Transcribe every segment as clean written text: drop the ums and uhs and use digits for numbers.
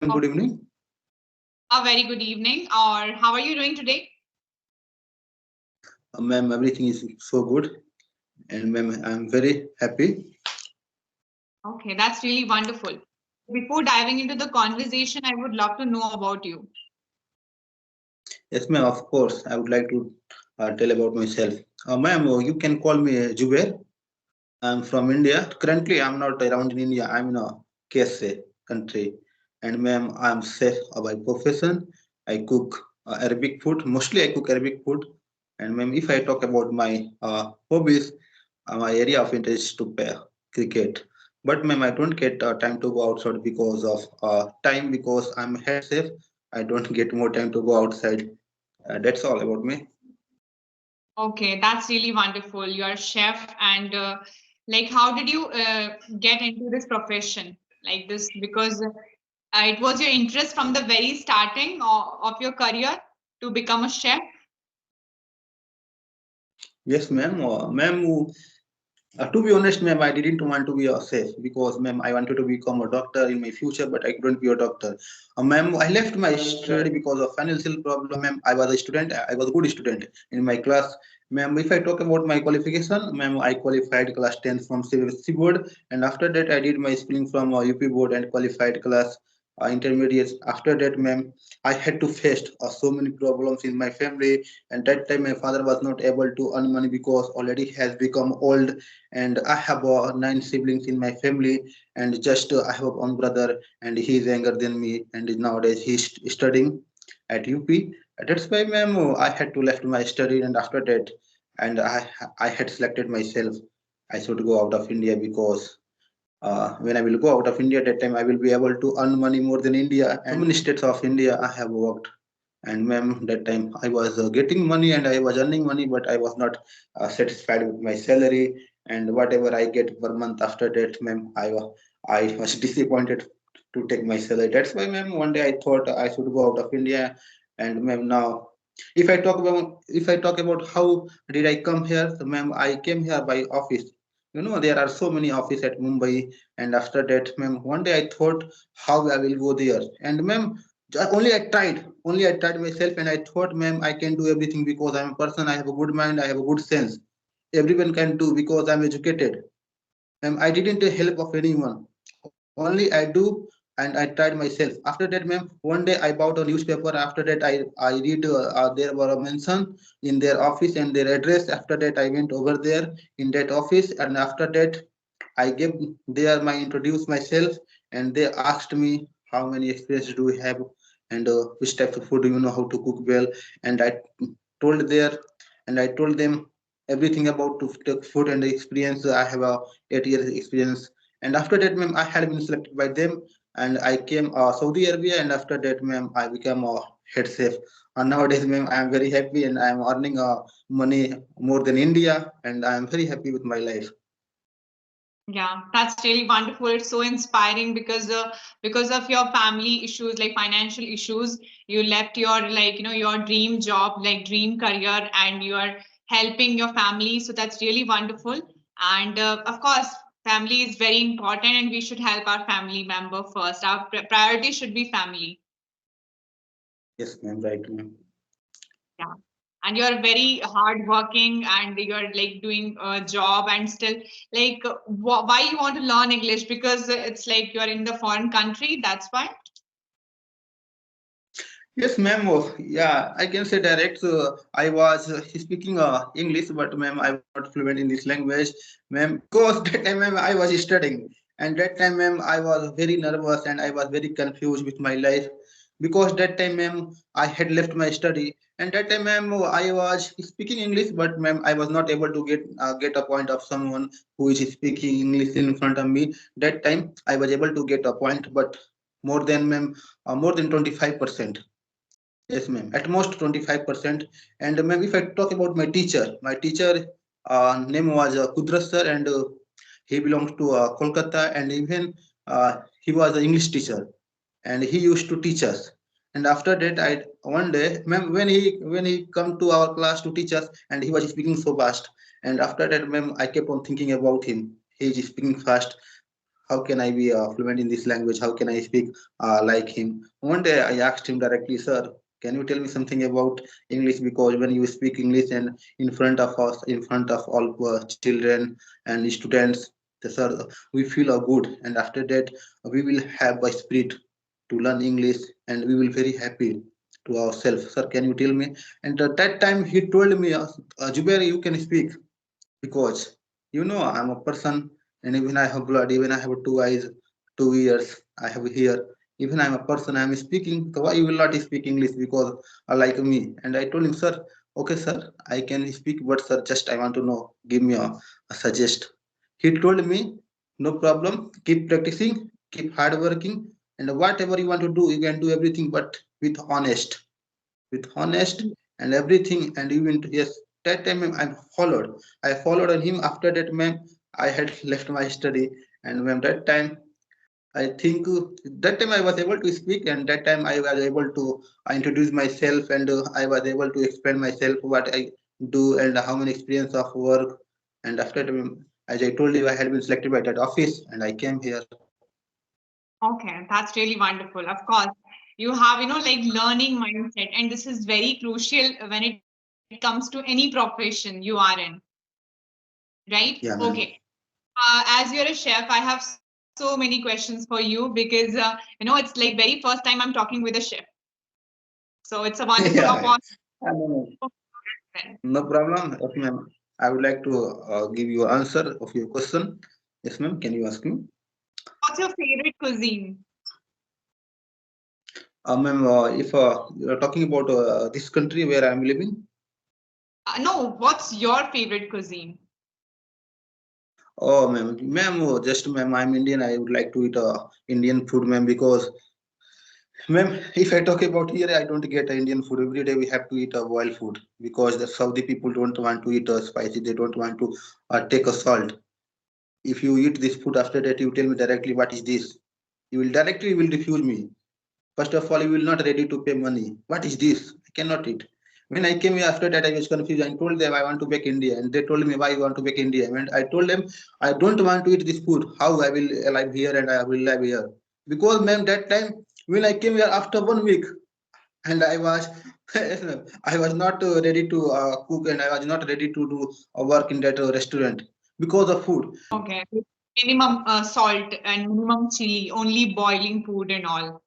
ma'am, good evening. A very good evening, or how are you doing today? Ma'am, everything is so good, and ma'am, I'm very happy. Okay, that's really wonderful. Before diving into the conversation, I would love to know about you. Yes, ma'am, of course, I would like to tell about myself. Ma'am, you can call me Jubair. I'm from India. Currently, I'm not around in India. I'm in a KSA country, and ma'am, I'm chef by profession. I cook Arabic food. Mostly, I cook Arabic food. And ma'am, if I talk about my hobbies, my area of interest is to play cricket. But ma'am, I don't get time to go outside because of time. Because I'm head chef, I don't get more time to go outside. That's all about me. Okay, that's really wonderful. You're a chef, and like, how did you get into this profession like this? Because it was your interest from the very starting of your career to become a chef. Yes, ma'am. To be honest, ma'am, I didn't want to be a chef because, ma'am, I wanted to become a doctor in my future, but I couldn't be a doctor. Ma'am, I left my study because of financial problem, ma'am. I was a student. I was a good student in my class. Ma'am, if I talk about my qualification, ma'am, I qualified class 10 from CBSE board, and after that, I did my schooling from UP board and qualified class intermediates. After that, ma'am, I had to face so many problems in my family, and that time my father was not able to earn money because already has become old, and I have nine siblings in my family, and just I have one brother, and he is younger than me, and nowadays he's studying at UP. That's why, ma'am, I had to left my study, and after that, and I had selected myself. I should go out of India because when I will go out of India, that time I will be able to earn money more than India. And so many states of India I have worked. And ma'am, that time I was getting money and I was earning money, but I was not satisfied with my salary. And whatever I get per month after that, ma'am, I was disappointed to take my salary. That's why, ma'am, one day I thought I should go out of India. And ma'am, now if I talk about how did I come here, so ma'am, I came here by office. There are so many offices at Mumbai, and after that, ma'am, one day I thought how I will go there. And ma'am, only I tried myself, and I thought, ma'am, I can do everything because I'm a person, I have a good mind, I have a good sense. Everyone can do because I'm educated. Ma'am, I didn't take help of anyone. Only I do, and I tried myself. After that, ma'am, one day I bought a newspaper. After that, I read there were a mention in their office and their address. After that, I went over there in that office, and after that, I gave there my introduce myself, and they asked me how many experience do you have, and which type of food do you know how to cook well, and I told there, and I told them everything about to food and the experience. I have a 8 years experience, and after that, ma'am, I had been selected by them, and I came Saudi Arabia, and after that, ma'am, I became a head chef. And nowadays, ma'am, I am very happy, and I am earning money more than India, and I am very happy with my life. Yeah, that's really wonderful. It's so inspiring because of your family issues, like financial issues, you left your your dream job, like dream career, and you are helping your family. So that's really wonderful. And of course, family is very important, and we should help our family member first. Our priority should be family. Yes, ma'am, right, ma'am. Yeah. And you're very hardworking, and you're like doing a job, and still like why you want to learn English? Because it's like you're in the foreign country. That's why. Yes, ma'am. Yeah, I can say direct. I was speaking English, but ma'am, I was not fluent in this language, ma'am, because that time, ma'am, I was studying, and that time, ma'am, I was very nervous and I was very confused with my life, because that time, ma'am, I had left my study, and that time, ma'am, I was speaking English, but ma'am, I was not able to get a point of someone who is speaking English in front of me. That time, I was able to get a point, but more than, ma'am, more than 25%. Yes, ma'am. At most 25%. And ma'am, if I talk about my teacher name was Kudrat sir, and he belongs to Kolkata, and even he was an English teacher, and he used to teach us. And after that, I one day, ma'am, when he come to our class to teach us, and he was speaking so fast. And after that, ma'am, I kept on thinking about him. He is speaking fast. how can I be fluent in this language? How can I speak like him? One day I asked him directly, sir, can you tell me something about English? Because when you speak English and in front of us, in front of all children and students, sir, we feel good. And after that, we will have a spirit to learn English and we will very happy to ourselves. Sir, can you tell me? And at that time, he told me, Jubair, you can speak because I'm a person and even I have blood, even I have two eyes, 2 ears, I have here. Even I'm a person, I'm speaking. So why you will not speak English? Because like me. And I told him, sir, okay, sir, I can speak, but sir, just I want to know, give me a suggest. He told me, no problem, keep practicing, keep hard working, and whatever you want to do, you can do everything, but with honest and everything. And even yes, that time I followed. I followed on him. After that, ma'am, I had left my study, and ma'am, that time I think that time I was able to speak, and that time I was able to introduce myself, and I was able to explain myself what I do and how many experience of work. And after that, as I told you, I had been selected by that office, and I came here. Okay, that's really wonderful. Of course, you have, like learning mindset, and this is very crucial when it comes to any profession you are in, right? Yeah, Okay. ma'am. As you're a chef, I have so many questions for you because, it's like very first time I'm talking with a chef. So it's a wonderful Yeah, opportunity. yeah. No, no problem. Yes, ma'am. I would like to give you answer of your question. Yes, ma'am. Can you ask me? What's your favorite cuisine? Ma'am, if you are talking about this country where I am living, No, what's your favorite cuisine? oh, ma'am, just ma'am, I'm Indian. I would like to eat Indian food, ma'am, because ma'am, if I talk about here, I don't get Indian food. Every day we have to eat boiled food because the Saudi people don't want to eat spicy. They don't want to take a salt. If you eat this food after that, you tell me directly what is this. You will refuse me. First of all, you will not ready to pay money. What is this? I cannot eat. When I came here after that, I was confused. I told them I want to bake India, and they told me why you want to bake India. And I told them I don't want to eat this food. How I will live here and I will live here? Because ma'am, that time when I came here after 1 week, and I was yes, ma'am, I was not ready to cook, and I was not ready to do work in that restaurant because of food. Okay. Minimum salt and minimum chili, only boiling food and all.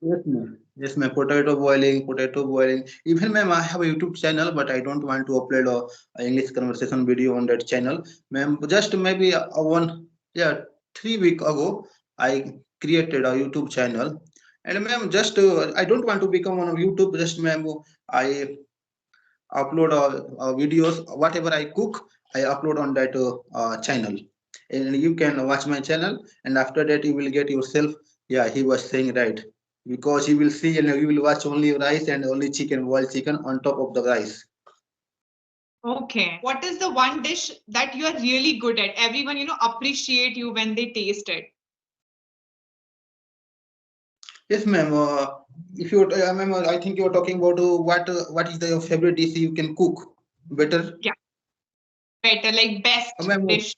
Yes, ma'am. Yes, ma'am. Potato boiling. Even, ma'am, I have a YouTube channel, but I don't want to upload a English conversation video on that channel, ma'am. Just maybe yeah, 3 week ago, I created a YouTube channel, and ma'am, just I don't want to become on YouTube. Just, ma'am, I upload videos. Whatever I cook, I upload on that channel, and you can watch my channel. And after that, you will get yourself. Yeah, he was saying right because you will see and you will watch only rice and only chicken, boiled chicken on top of the rice. Okay. What is the one dish that you are really good at? Everyone, appreciate you when they taste it. Yes, ma'am. If you, ma'am, I think you are talking about what is the your favorite dish you can cook better. Yeah, better, like best Ma'am, dish.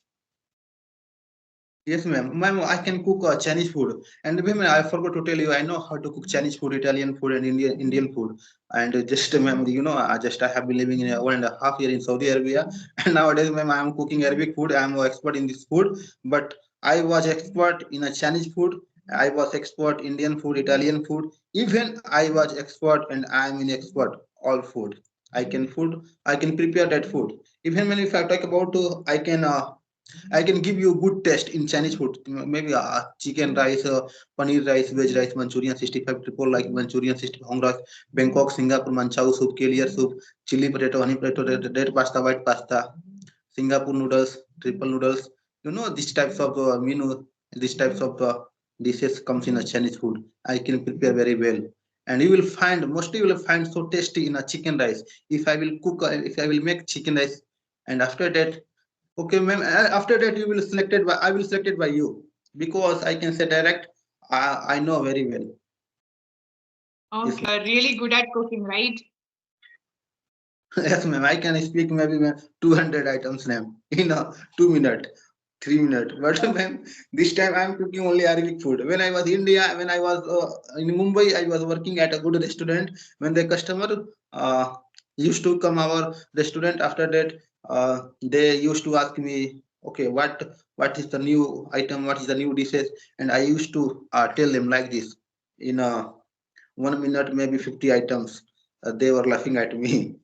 yes, ma'am. Ma'am, I can cook Chinese food. And ma'am, I forgot to tell you, I know how to cook Chinese food, Italian food, and Indian food. And just, ma'am, I have been living in 1.5 year in Saudi Arabia, and nowadays, ma'am, I am cooking Arabic food. I am an expert in this food. But I was expert in a Chinese food. I was expert Indian food, Italian food. Even I was expert, and I am an expert all food. I can food. I can prepare that food. Even when if I talk about, I can give you good taste in Chinese food. Maybe chicken rice, paneer rice, veg rice, Manchurian 65 triple like Manchurian 60 Hong rice, Bangkok, Singapore, Manchau soup, Kalia soup, chili potato, honey potato, red pasta, white pasta, Singapore noodles, triple noodles. These types of menu, these types of dishes comes in a Chinese food. I can prepare very well. And you will find, mostly you will find so tasty in a chicken rice. If I will cook, if I will make chicken rice, and after that, okay, ma'am. After that, you will selected by I will selected by you because I can say direct. I know very well. Yes, Okay, really good at cooking, right? yes, ma'am. I can speak maybe ma'am, 200 items, ma'am, in 2 minutes. 3 minutes. But ma'am, this time I am cooking only Arabic food. When I was India, when I was in Mumbai, I was working at a good restaurant. When the customer uh, used to come our restaurant, after that they used to ask me, okay, what is the new item, what is the new dishes, and I used to tell them like this in 1 minute, maybe 50 items. They were laughing at me.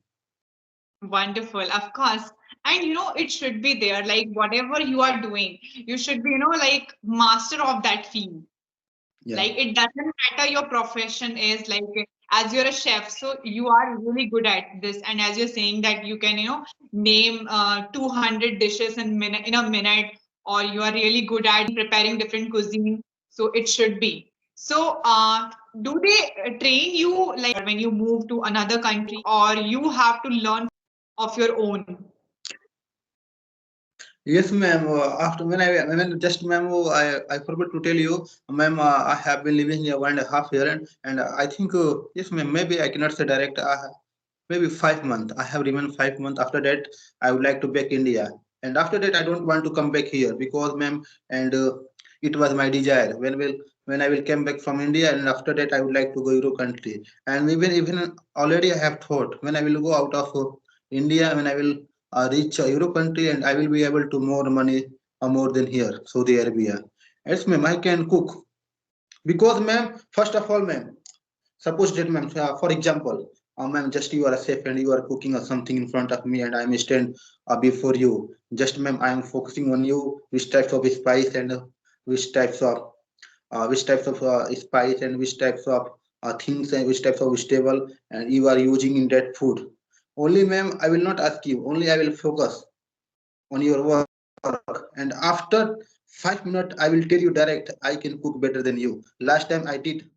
Wonderful, of course. And it should be there. Like whatever you are doing, you should be, like master of that field. Yeah. Like it doesn't matter your profession is like as you're a chef, so you are really good at this. And as you're saying that you can, name 200 dishes in a minute, or you are really good at preparing different cuisine. So it should be. So do they train you like when you move to another country, or you have to learn of your own? Yes, ma'am. After when just ma'am, I forgot to tell you, ma'am. I have been living here 1.5 year, and I think yes, ma'am. Maybe I cannot say direct. Maybe 5 months. I have remained 5 months. After that, I would like to back India, and after that, I don't want to come back here because, ma'am, and it was my desire when I will come back from India, and after that, I would like to go Euro country, and even already I have thought when I will go out of India, when I will reach Euro country, and I will be able to more money more than here, Saudi Arabia. Yes, ma'am, I can cook because, ma'am, first of all, ma'am. Suppose that, ma'am, for example, ma'am, just you are a chef and you are cooking something in front of me and I am stand before you. Just, ma'am, I am focusing on you, which types of spice and which types of spice and which types of things and which types of vegetable and you are using in that food. Only, ma'am, I will not ask you. Only I will focus on your work. And after 5 minutes, I will tell you direct, I can cook better than you. Last time I did